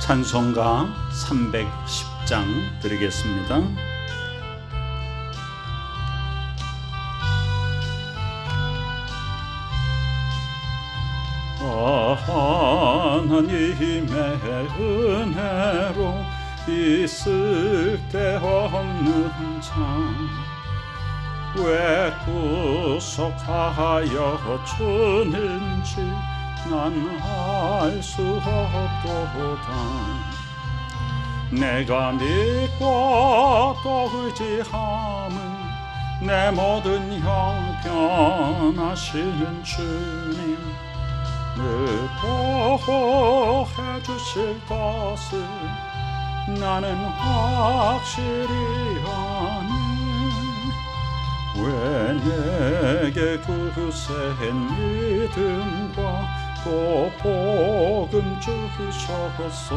찬송가 310장 드리겠습니다. 하나님의 은혜로 있을 데 없는 참, 왜 구속하여 주는지 난 알 수 없도다. 내가 믿고 또 의지함은 내 모든 형편하시는 주님, 늘 보호해 주실 것을 나는 확실히 아네. 왜 내게 굳센 믿음과 또 복음 주셨소.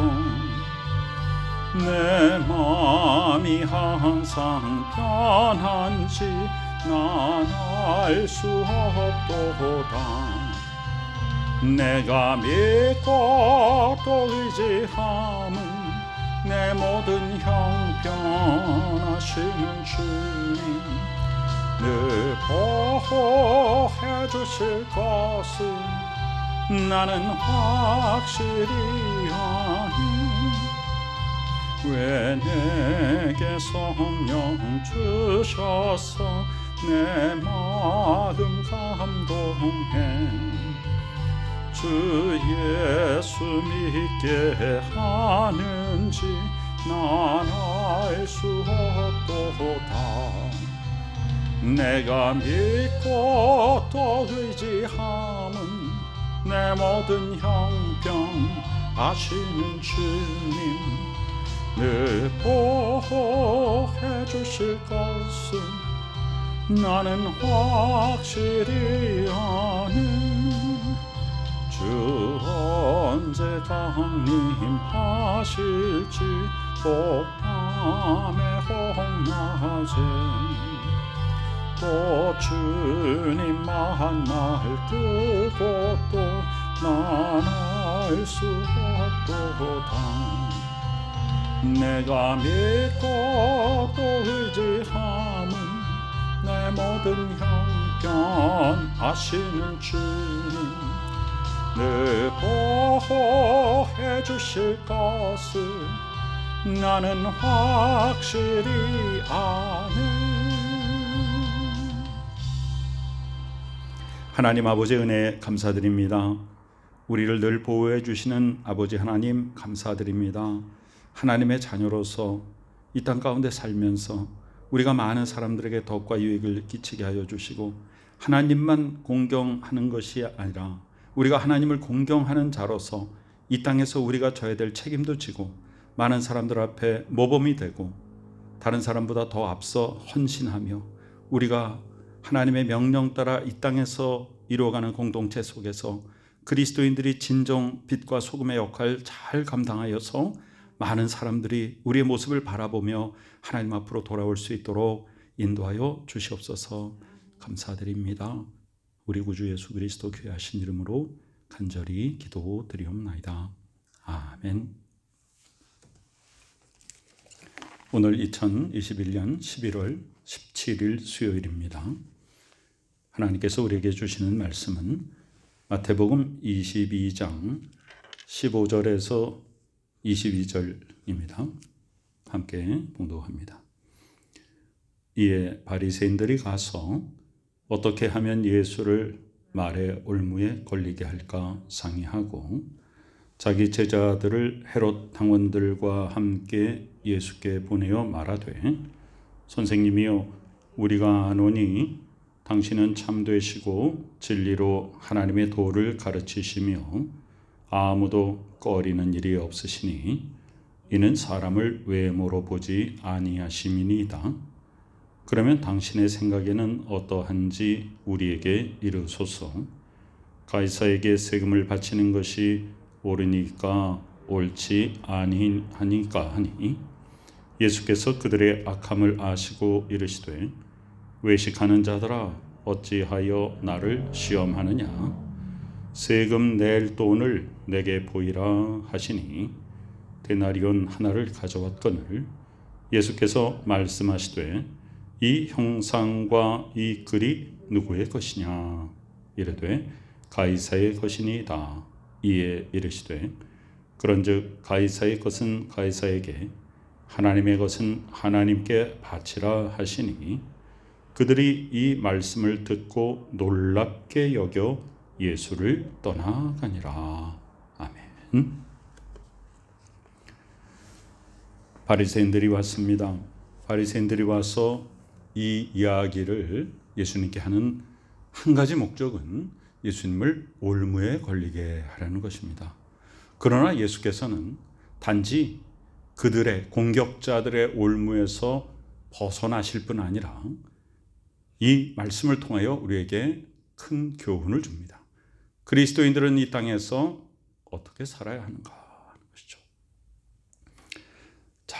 내 마음이 항상 편한지 난 알 수 없도다. 내가 믿고 또 의지함은 내 모든 형편하시는 주님, 늘 보호해 주실 것을 나는 확실히 아네. 왜 내게 성령 주셔서 내 마음 감동해 주 예수 믿게 하는지 난 알 수 없도다. 내가 믿고 또 의지함은 내 모든 형편 아시는 주님, 늘 보호해 주실 것을 나는 확실히 아네. 주 언제 강림하실지 또 밤에 홍낮에 또 주님 만날 그곳도 난 알 수 없도다. 내가 믿고 또 의지함은 내 모든 형편 아시는 주님, 늘 보호해 주실 것을 나는 확실히 아네. 하나님 아버지 은혜 감사드립니다. 우리를 늘 보호해 주시는 아버지 하나님 감사드립니다. 하나님의 자녀로서 이 땅 가운데 살면서 우리가 많은 사람들에게 덕과 유익을 끼치게 하여 주시고, 하나님만 공경하는 것이 아니라 우리가 하나님을 공경하는 자로서 이 땅에서 우리가 져야 될 책임도 지고 많은 사람들 앞에 모범이 되고 다른 사람보다 더 앞서 헌신하며 우리가 하나님의 명령 따라 이 땅에서 이루어가는 공동체 속에서 그리스도인들이 진정 빛과 소금의 역할을 잘 감당하여서 많은 사람들이 우리의 모습을 바라보며 하나님 앞으로 돌아올 수 있도록 인도하여 주시옵소서. 감사드립니다. 우리 구주 예수 그리스도 귀하신 이름으로 간절히 기도드리옵나이다. 아멘. 오늘 2021년 11월 17일 수요일입니다. 하나님께서 우리에게 주시는 말씀은 마태복음 22장 15절에서 22절입니다. 함께 봉독합니다. 이에 바리새인들이 가서 어떻게 하면 예수를 말의 올무에 걸리게 할까 상의하고 자기 제자들을 헤롯 당원들과 함께 예수께 보내어 말하되, 선생님이여, 우리가 아노니 당신은 참되시고 진리로 하나님의 도를 가르치시며 아무도 꺼리는 일이 없으시니 이는 사람을 외모로 보지 아니하심이니이다. 그러면 당신의 생각에는 어떠한지 우리에게 이르소서. 가이사에게 세금을 바치는 것이 옳으니까 옳지 아니하니까 하니, 예수께서 그들의 악함을 아시고 이르시되, 외식하는 자들아 어찌하여 나를 시험하느냐. 세금 낼 돈을 내게 보이라 하시니 데나리온 하나를 가져왔거늘 예수께서 말씀하시되 이 형상과 이 글이 누구의 것이냐 이르되 가이사의 것이니이다. 이에 이르시되 그런즉 가이사의 것은 가이사에게 하나님의 것은 하나님께 바치라 하시니 그들이 이 말씀을 듣고 놀랍게 여겨 예수를 떠나가니라. 아멘. 바리새인들이 왔습니다. 바리새인들이 와서 이 이야기를 예수님께 하는 한 가지 목적은 예수님을 올무에 걸리게 하려는 것입니다. 그러나 예수께서는 단지 그들의 공격자들의 올무에서 벗어나실 뿐 아니라 이 말씀을 통하여 우리에게 큰 교훈을 줍니다. 그리스도인들은 이 땅에서 어떻게 살아야 하는가 하는 것이죠. 자,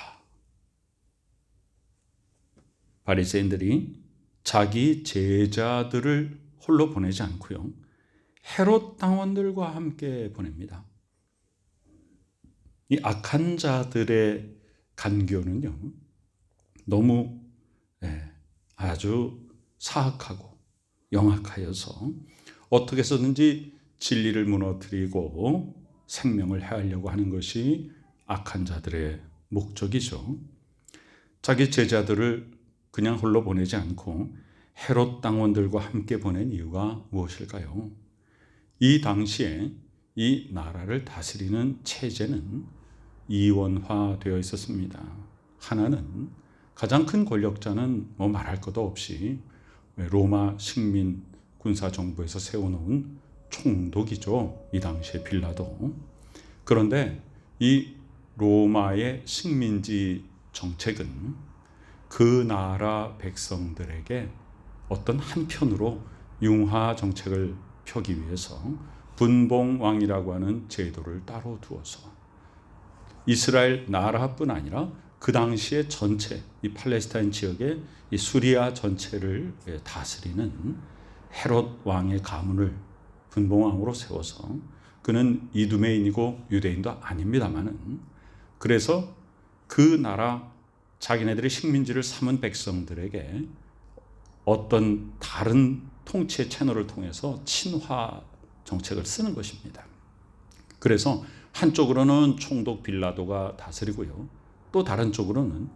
바리새인들이 자기 제자들을 홀로 보내지 않고요, 헤롯 당원들과 함께 보냅니다. 이 악한 자들의 간교는요, 너무 아주 사악하고 영악하여서 어떻게 해서든지 진리를 무너뜨리고 생명을 해하려고 하는 것이 악한 자들의 목적이죠. 자기 제자들을 그냥 홀로 보내지 않고 헤롯 당원들과 함께 보낸 이유가 무엇일까요? 이 당시에 이 나라를 다스리는 체제는 이원화되어 있었습니다. 하나는 가장 큰 권력자는 뭐 말할 것도 없이 로마 식민 군사 정부에서 세워놓은 총독이죠. 이 당시에 빌라도. 그런데 이 로마의 식민지 정책은 그 나라 백성들에게 어떤 한편으로 융화 정책을 펴기 위해서 분봉왕이라고 하는 제도를 따로 두어서 이스라엘 나라뿐 아니라 그 당시에 전체 이 팔레스타인 지역의 이 수리아 전체를 다스리는 헤롯 왕의 가문을 분봉왕으로 세워서, 그는 이두메인이고 유대인도 아닙니다만은, 그래서 그 나라 자기네들의 식민지를 삼은 백성들에게 어떤 다른 통치의 채널을 통해서 친화 정책을 쓰는 것입니다. 그래서 한쪽으로는 총독 빌라도가 다스리고요, 또 다른 쪽으로는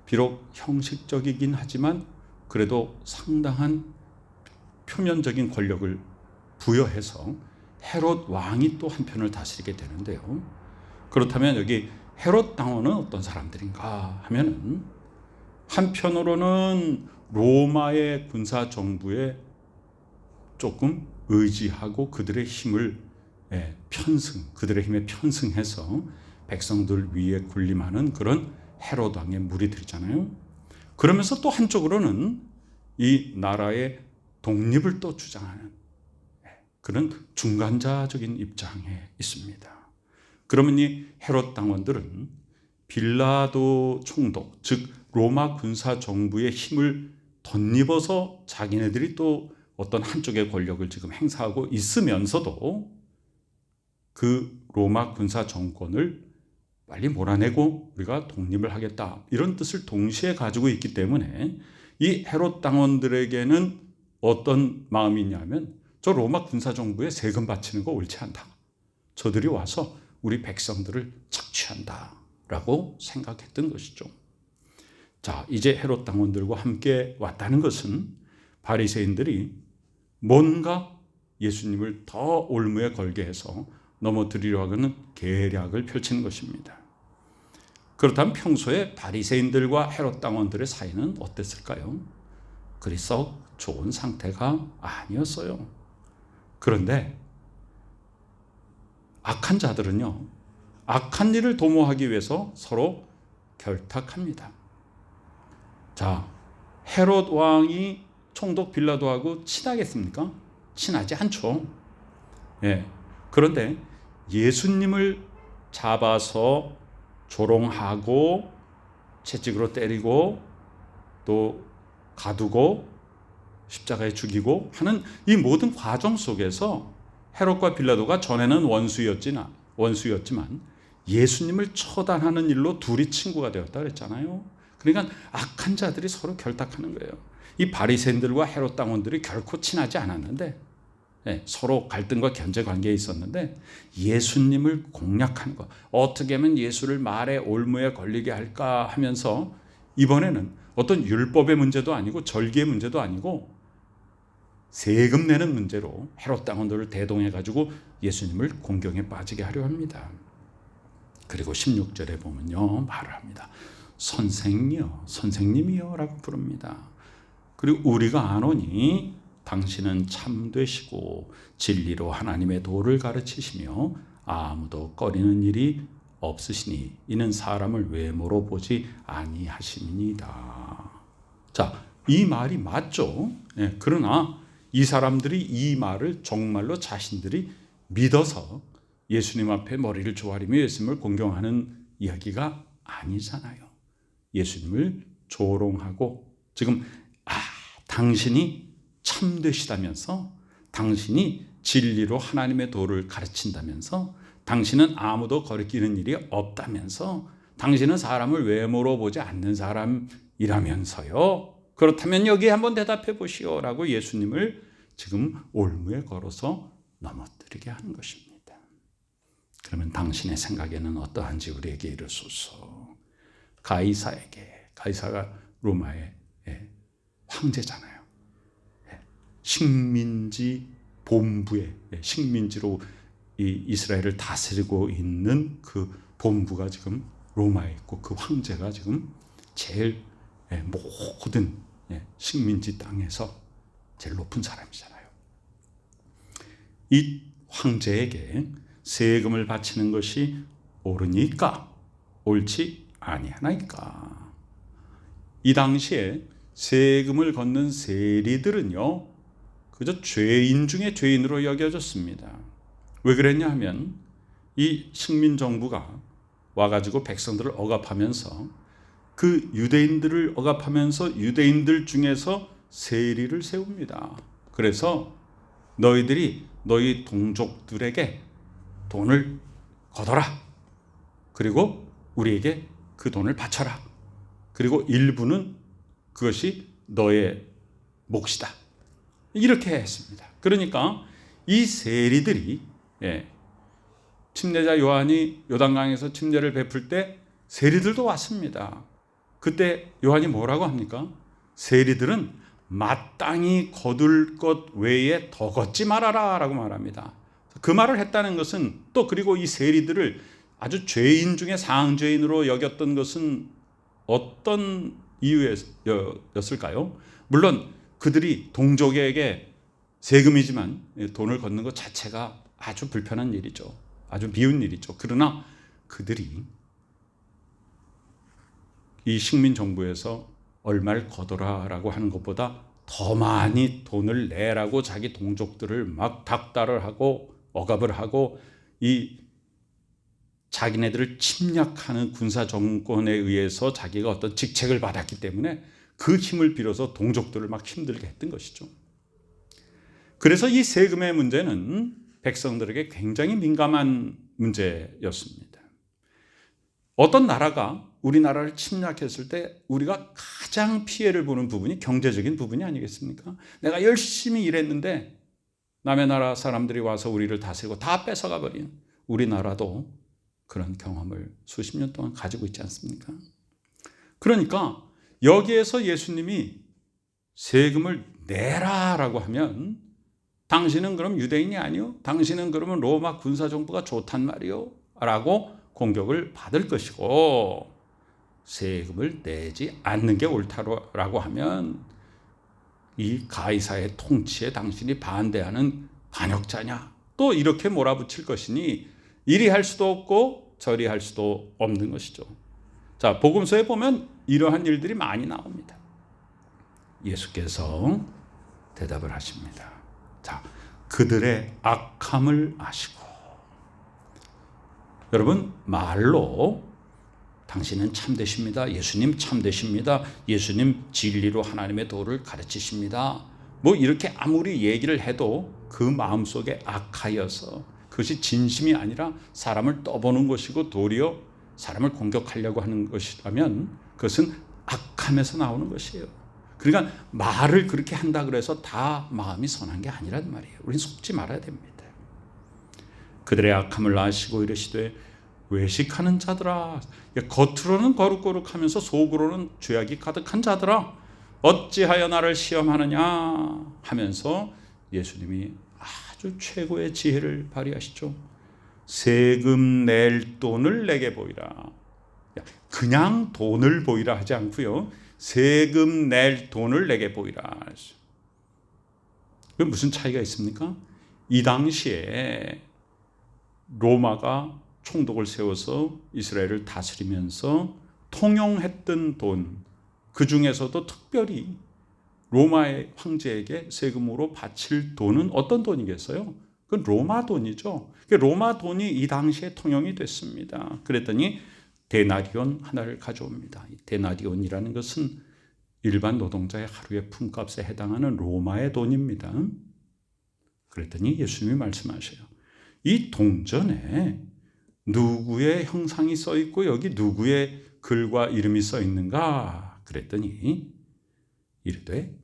비록 형식적이긴 하지만 그래도 상당한 표면적인 권력을 부여해서 헤롯 왕이 또 한편을 다스리게 되는데요. 그렇다면 여기 헤롯 당원은 어떤 사람들인가 하면은, 한편으로는 로마의 군사 정부에 조금 의지하고 그들의 힘을 그들의 힘에 편승해서 백성들 위에 군림하는 그런 헤롯 왕의 무리들이잖아요. 그러면서 또 한쪽으로는 이 나라의 독립을 또 주장하는 그런 중간자적인 입장에 있습니다. 그러면 이 헤롯 당원들은 빌라도 총독, 즉 로마 군사 정부의 힘을 덧입어서 자기네들이 또 어떤 한쪽의 권력을 지금 행사하고 있으면서도 그 로마 군사 정권을 빨리 몰아내고 우리가 독립을 하겠다, 이런 뜻을 동시에 가지고 있기 때문에 이 헤롯 당원들에게는 어떤 마음이 있냐면, 저 로마 군사 정부에 세금 바치는 거 옳지 않다, 저들이 와서 우리 백성들을 착취한다 라고 생각했던 것이죠. 자, 이제 헤롯 당원들과 함께 왔다는 것은 바리새인들이 뭔가 예수님을 더 올무에 걸게 해서 넘어뜨리려 하는 계략을 펼치는 것입니다. 그렇다면 평소에 바리새인들과 헤롯 당원들의 사이는 어땠을까요? 그리 썩 좋은 상태가 아니었어요. 그런데 악한 자들은요, 악한 일을 도모하기 위해서 서로 결탁합니다. 자, 헤롯 왕이 총독 빌라도하고 친하겠습니까? 친하지 않죠. 그런데 예수님을 잡아서 조롱하고 채찍으로 때리고 또 가두고 십자가에 죽이고 하는 이 모든 과정 속에서 헤롯과 빌라도가 전에는 원수였지만 예수님을 처단하는 일로 둘이 친구가 되었다 그랬잖아요. 그러니까 악한 자들이 서로 결탁하는 거예요. 이 바리새인들과 헤롯 당원들이 결코 친하지 않았는데, 서로 갈등과 견제 관계에 있었는데 예수님을 공략하는 것, 어떻게 하면 예수를 말의 올무에 걸리게 할까 하면서 이번에는 어떤 율법의 문제도 아니고 절기의 문제도 아니고 세금 내는 문제로 헤롯 당원들을 대동해 가지고 예수님을 공경에 빠지게 하려 합니다. 그리고 16절에 보면요, 말을 합니다. 선생이여, 선생님이여 라고 부릅니다. 그리고 우리가 아노니 당신은 참되시고 진리로 하나님의 도를 가르치시며 아무도 꺼리는 일이 없으시니 이는 사람을 외모로 보지 아니하심이니이다. 자, 이 말이 맞죠? 그러나 이 사람들이 이 말을 정말로 자신들이 믿어서 예수님 앞에 머리를 조아리며 예수님을 공경하는 이야기가 아니잖아요. 예수님을 조롱하고 지금 당신이 참되시다면서, 당신이 진리로 하나님의 도를 가르친다면서, 당신은 아무도 거리끼는 일이 없다면서, 당신은 사람을 외모로 보지 않는 사람이라면서요. 그렇다면 여기에 한번 대답해 보시오 라고 예수님을 지금 올무에 걸어서 넘어뜨리게 하는 것입니다. 그러면 당신의 생각에는 어떠한지 우리에게 이르소서. 가이사가 로마의 황제잖아요. 식민지 본부에, 식민지로 이 이스라엘을 다스리고 있는 그 본부가 지금 로마에 있고 그 황제가 지금 제일 모든 식민지 땅에서 제일 높은 사람이잖아요. 이 황제에게 세금을 바치는 것이 옳으니까 옳지 아니하나이까. 이 당시에 세금을 걷는 세리들은요, 그저 죄인 중에 죄인으로 여겨졌습니다. 왜 그랬냐 하면 이 식민 정부가 와가지고 백성들을 억압하면서 그 유대인들을 억압하면서 유대인들 중에서 세리를 세웁니다. 그래서 너희들이 너희 동족들에게 돈을 걷어라. 그리고 우리에게 그 돈을 바쳐라. 그리고 일부는 그것이 너의 몫이다. 이렇게 했습니다. 그러니까 이 세리들이 침례자 요한이 요단강에서 침례를 베풀 때 세리들도 왔습니다. 그때 요한이 뭐라고 합니까? 세리들은 마땅히 거둘 것 외에 더 걷지 말아라 라고 말합니다. 그 말을 했다는 것은 또 그리고 이 세리들을 아주 죄인 중에 상죄인으로 여겼던 것은 어떤 이유였을까요? 물론 그들이 동족에게 세금이지만 돈을 걷는 것 자체가 아주 불편한 일이죠. 아주 미운 일이죠. 그러나 그들이 이 식민 정부에서 얼마를 걷어라라고 하는 것보다 더 많이 돈을 내라고 자기 동족들을 막 닥달을 하고 억압을 하고 이 자기네들을 침략하는 군사 정권에 의해서 자기가 어떤 직책을 받았기 때문에 그 힘을 빌어서 동족들을 막 힘들게 했던 것이죠. 그래서 이 세금의 문제는 백성들에게 굉장히 민감한 문제였습니다. 어떤 나라가 우리나라를 침략했을 때 우리가 가장 피해를 보는 부분이 경제적인 부분이 아니겠습니까? 내가 열심히 일했는데 남의 나라 사람들이 와서 우리를 다스리고 다 뺏어가 버린 우리나라도 그런 경험을 수십 년 동안 가지고 있지 않습니까? 그러니까 여기에서 예수님이 세금을 내라라고 하면 당신은 그럼 유대인이 아니요? 당신은 그러면 로마 군사정부가 좋단 말이요? 라고 공격을 받을 것이고, 세금을 내지 않는 게 옳다라고 하면 이 가이사의 통치에 당신이 반대하는 반역자냐? 또 이렇게 몰아붙일 것이니 이리 할 수도 없고 저리 할 수도 없는 것이죠. 자, 복음서에 보면 이러한 일들이 많이 나옵니다. 예수께서 대답을 하십니다. 자, 그들의 악함을 아시고, 여러분 말로 당신은 참되십니다. 예수님 참되십니다. 예수님 진리로 하나님의 도를 가르치십니다. 뭐 이렇게 아무리 얘기를 해도 그 마음속에 악하여서 그것이 진심이 아니라 사람을 떠보는 것이고 도리어 사람을 공격하려고 하는 것이라면 그것은 악함에서 나오는 것이에요. 그러니까 말을 그렇게 한다 그래서 다 마음이 선한 게 아니란 말이에요. 우리는 속지 말아야 됩니다. 그들의 악함을 아시고 이르시되 외식하는 자들아, 겉으로는 거룩거룩하면서 속으로는 죄악이 가득한 자들아, 어찌하여 나를 시험하느냐 하면서 예수님이 아주 최고의 지혜를 발휘하시죠. 세금 낼 돈을 내게 보이라. 그냥 돈을 보이라 하지 않고요, 세금 낼 돈을 내게 보이라. 그 무슨 차이가 있습니까? 이 당시에 로마가 총독을 세워서 이스라엘을 다스리면서 통용했던 돈, 그 중에서도 특별히 로마의 황제에게 세금으로 바칠 돈은 어떤 돈이겠어요? 그건 로마 돈이죠. 로마 돈이 이 당시에 통용이 됐습니다. 그랬더니 데나리온 하나를 가져옵니다. 데나리온이라는 것은 일반 노동자의 하루의 품값에 해당하는 로마의 돈입니다. 그랬더니 예수님이 말씀하셔요. 이 동전에 누구의 형상이 써 있고 여기 누구의 글과 이름이 써 있는가? 그랬더니 이르되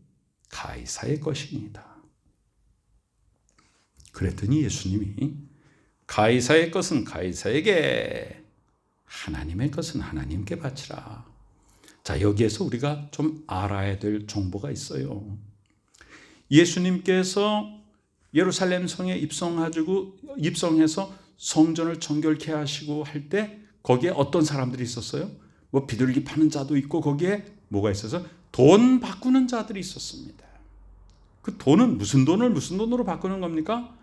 가이사의 것이니이다. 그랬더니 예수님이 가이사의 것은 가이사에게, 하나님의 것은 하나님께 바치라. 자, 여기에서 우리가 좀 알아야 될 정보가 있어요. 예수님께서 예루살렘 성에 입성해서 성전을 정결케 하시고 할 때 거기에 어떤 사람들이 있었어요? 뭐 비둘기 파는 자도 있고 거기에 뭐가 있어서 돈 바꾸는 자들이 있었습니다. 그 돈은 무슨 돈으로 바꾸는 겁니까?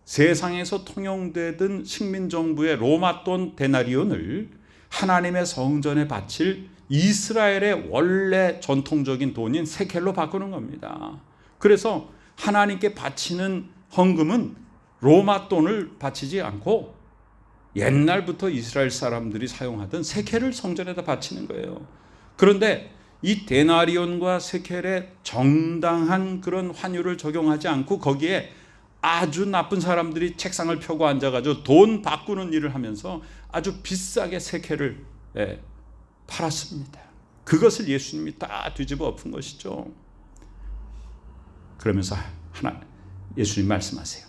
세상에서 통용되던 식민정부의 로마 돈 데나리온을 하나님의 성전에 바칠 이스라엘의 원래 전통적인 돈인 세켈로 바꾸는 겁니다. 그래서 하나님께 바치는 헌금은 로마 돈을 바치지 않고 옛날부터 이스라엘 사람들이 사용하던 세켈을 성전에다 바치는 거예요. 그런데 이 데나리온과 세켈에 정당한 그런 환율을 적용하지 않고 거기에 아주 나쁜 사람들이 책상을 펴고 앉아가지고 돈 바꾸는 일을 하면서 아주 비싸게 세켈을 팔았습니다. 그것을 예수님이 다 뒤집어 엎은 것이죠. 그러면서 예수님 말씀하세요.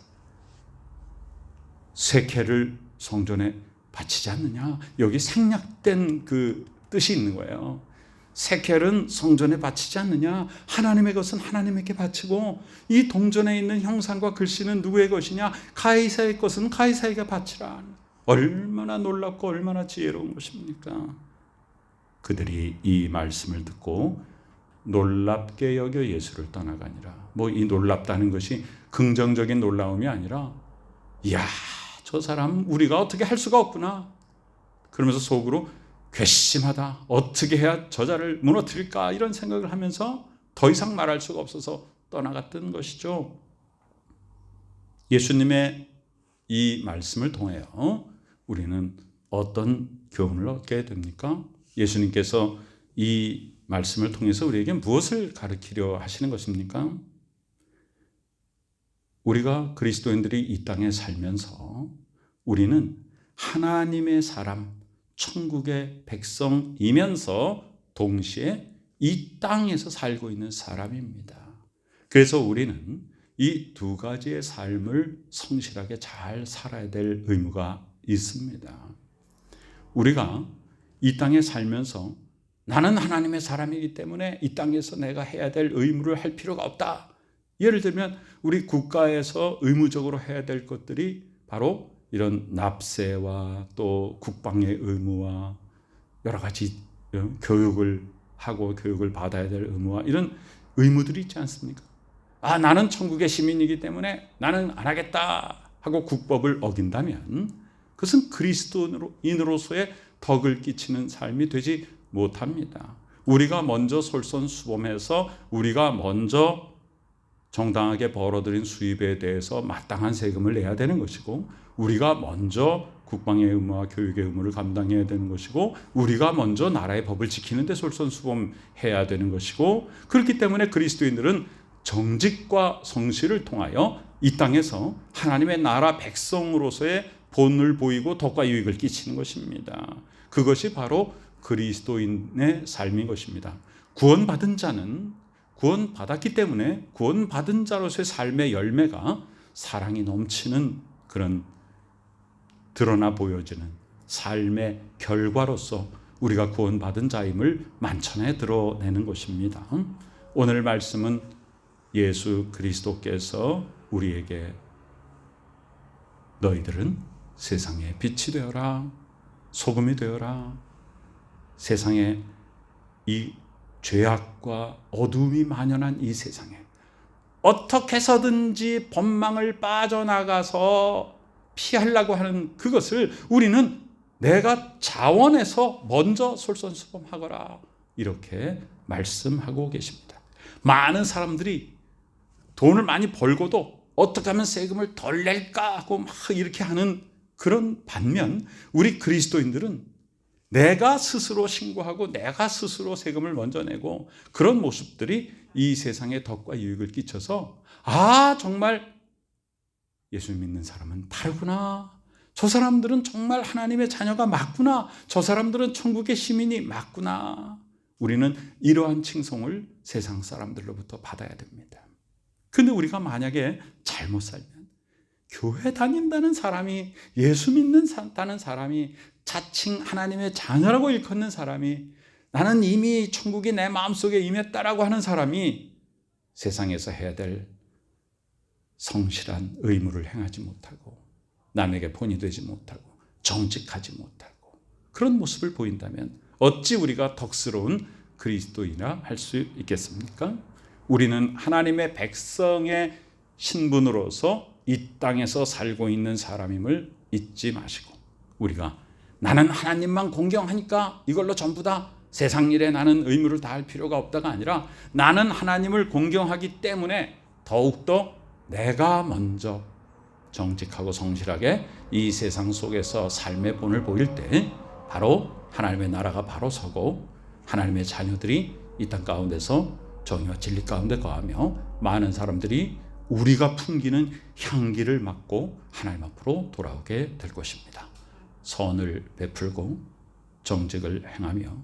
세켈을 성전에 바치지 않느냐? 여기 생략된 그 뜻이 있는 거예요. 세켈은 성전에 바치지 않느냐? 하나님의 것은 하나님에게 바치고 이 동전에 있는 형상과 글씨는 누구의 것이냐? 가이사의 것은 가이사에게 바치라. 얼마나 놀랍고 얼마나 지혜로운 것입니까? 그들이 이 말씀을 듣고 놀랍게 여겨 예수를 떠나가니라. 뭐 이 놀랍다는 것이 긍정적인 놀라움이 아니라, 이야, 저 사람 우리가 어떻게 할 수가 없구나. 그러면서 속으로 괘씸하다. 어떻게 해야 저자를 무너뜨릴까? 이런 생각을 하면서 더 이상 말할 수가 없어서 떠나갔던 것이죠. 예수님의 이 말씀을 통하여 우리는 어떤 교훈을 얻게 됩니까? 예수님께서 이 말씀을 통해서 우리에게 무엇을 가르치려 하시는 것입니까? 우리가 그리스도인들이 이 땅에 살면서 우리는 하나님의 사람, 천국의 백성이면서 동시에 이 땅에서 살고 있는 사람입니다. 그래서 우리는 이 두 가지의 삶을 성실하게 잘 살아야 될 의무가 있습니다. 우리가 이 땅에 살면서 나는 하나님의 사람이기 때문에 이 땅에서 내가 해야 될 의무를 할 필요가 없다. 예를 들면 우리 국가에서 의무적으로 해야 될 것들이 바로 이런 납세와 또 국방의 의무와 여러 가지 교육을 하고 교육을 받아야 될 의무와 이런 의무들이 있지 않습니까? 나는 천국의 시민이기 때문에 나는 안 하겠다 하고 국법을 어긴다면 그것은 그리스도인으로서의 덕을 끼치는 삶이 되지 못합니다. 우리가 먼저 솔선수범해서 우리가 먼저 정당하게 벌어들인 수입에 대해서 마땅한 세금을 내야 되는 것이고, 우리가 먼저 국방의 의무와 교육의 의무를 감당해야 되는 것이고, 우리가 먼저 나라의 법을 지키는 데 솔선수범해야 되는 것이고, 그렇기 때문에 그리스도인들은 정직과 성실을 통하여 이 땅에서 하나님의 나라 백성으로서의 본을 보이고 덕과 유익을 끼치는 것입니다. 그것이 바로 그리스도인의 삶인 것입니다. 구원받은 자는 구원받았기 때문에 구원받은 자로서의 삶의 열매가 사랑이 넘치는 그런 드러나 보여지는 삶의 결과로서 우리가 구원받은 자임을 만천에 드러내는 것입니다. 오늘 말씀은 예수 그리스도께서 우리에게 너희들은 세상의 빛이 되어라, 소금이 되어라, 세상에 이 죄악과 어둠이 만연한 이 세상에 어떻게 해서든지 법망을 빠져나가서 피하려고 하는 그것을 우리는 내가 자원해서 먼저 솔선수범하거라, 이렇게 말씀하고 계십니다. 많은 사람들이 돈을 많이 벌고도 어떻게 하면 세금을 덜 낼까 하고 막 이렇게 하는 그런 반면, 우리 그리스도인들은 내가 스스로 신고하고 내가 스스로 세금을 먼저 내고 그런 모습들이 이 세상에 덕과 유익을 끼쳐서 정말 예수 믿는 사람은 다르구나, 저 사람들은 정말 하나님의 자녀가 맞구나, 저 사람들은 천국의 시민이 맞구나, 우리는 이러한 칭송을 세상 사람들로부터 받아야 됩니다. 근데 우리가 만약에 잘못 살면, 교회 다닌다는 사람이, 예수 믿는다는 사람이, 자칭 하나님의 자녀라고 일컫는 사람이, 나는 이미 천국이 내 마음속에 임했다라고 하는 사람이 세상에서 해야 될 성실한 의무를 행하지 못하고 남에게 본이 되지 못하고 정직하지 못하고 그런 모습을 보인다면 어찌 우리가 덕스러운 그리스도인이라 할 수 있겠습니까? 우리는 하나님의 백성의 신분으로서 이 땅에서 살고 있는 사람임을 잊지 마시고, 우리가 나는 하나님만 공경하니까 이걸로 전부 다 세상 일에 나는 의무를 다할 필요가 없다가 아니라, 나는 하나님을 공경하기 때문에 더욱더 내가 먼저 정직하고 성실하게 이 세상 속에서 삶의 본을 보일 때 바로 하나님의 나라가 바로 서고 하나님의 자녀들이 이 땅 가운데서 정의와 진리 가운데 거하며 많은 사람들이 우리가 풍기는 향기를 맡고 하나님 앞으로 돌아오게 될 것입니다. 선을 베풀고 정직을 행하며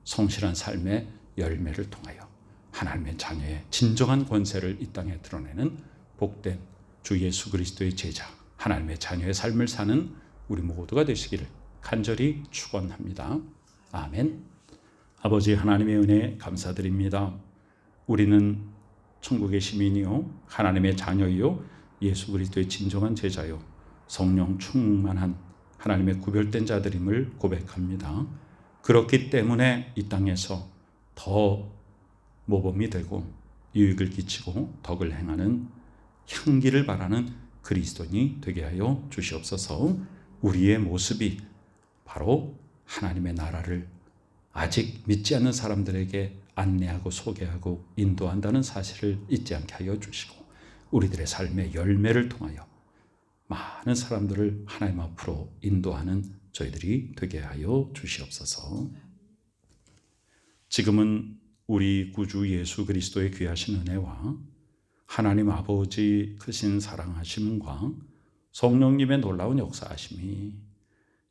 성실한 삶의 열매를 통하여 하나님의 자녀의 진정한 권세를 이 땅에 드러내는 복된 주 예수 그리스도의 제자, 하나님의 자녀의 삶을 사는 우리 모두가 되시기를 간절히 축원합니다. 아멘. 아버지 하나님의 은혜에 감사드립니다. 우리는 천국의 시민이요 하나님의 자녀이요 예수 그리스도의 진정한 제자요 성령 충만한 하나님의 구별된 자들임을 고백합니다. 그렇기 때문에 이 땅에서 더 모범이 되고 유익을 끼치고 덕을 행하는 향기를 바라는 그리스도인이 되게 하여 주시옵소서. 우리의 모습이 바로 하나님의 나라를 아직 믿지 않는 사람들에게 안내하고 소개하고 인도한다는 사실을 잊지 않게 하여 주시고, 우리들의 삶의 열매를 통하여 많은 사람들을 하나님 앞으로 인도하는 저희들이 되게 하여 주시옵소서. 지금은 우리 구주 예수 그리스도의 귀하신 은혜와 하나님 아버지 크신 사랑하심과 성령님의 놀라운 역사하심이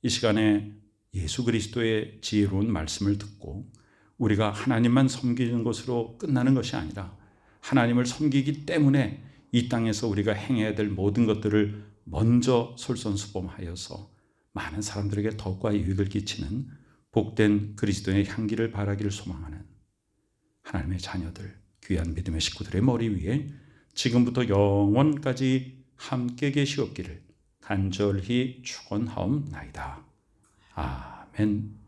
이 시간에 예수 그리스도의 지혜로운 말씀을 듣고 우리가 하나님만 섬기는 것으로 끝나는 것이 아니라 하나님을 섬기기 때문에 이 땅에서 우리가 행해야 될 모든 것들을 먼저 솔선수범하여서 많은 사람들에게 덕과 유익을 끼치는 복된 그리스도의 향기를 바라기를 소망하는 하나님의 자녀들, 귀한 믿음의 식구들의 머리 위에 지금부터 영원까지 함께 계시옵기를 간절히 축원하옵나이다. 아멘.